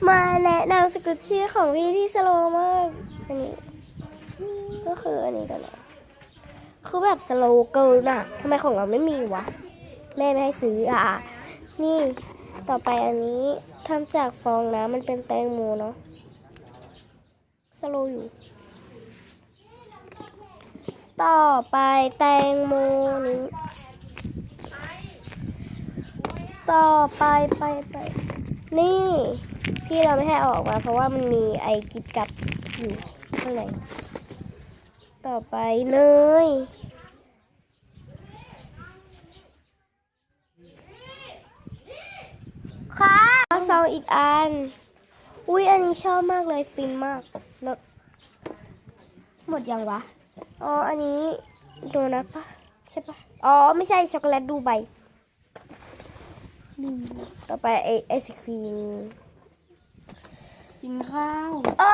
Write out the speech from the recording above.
มาแนะนำสกุชชี่ของพี่ที่สโลว์มากอันนี้ก็คืออันนี้กันนะคือแบบสโลว์เกินอะทำไมของเราไม่มีวะแม่ไม่ให้ซื้ออ่ะนี่ต่อไปอันนี้ทำจากฟองน้ำมันเป็นแตงโมเนาะสโลว์อยู่ต่อไปแตงโมนี้ต่อไปนี่ที่เราไม่ให้เอาออกมาเพราะว่ามันมีไอกิบกับอยู่ข้างในต่อไปเนยค่ะซองอีกอันอุ้ยอันนี้ชอบมากเลยฟินมากแล้วหมดยังวะอ๋ออันนี้โดนัทปะใช่ปะอ๋อไม่ใช่ช็อกโกแลตดูไบต่อไปไอศครีม กินข้าว โอ้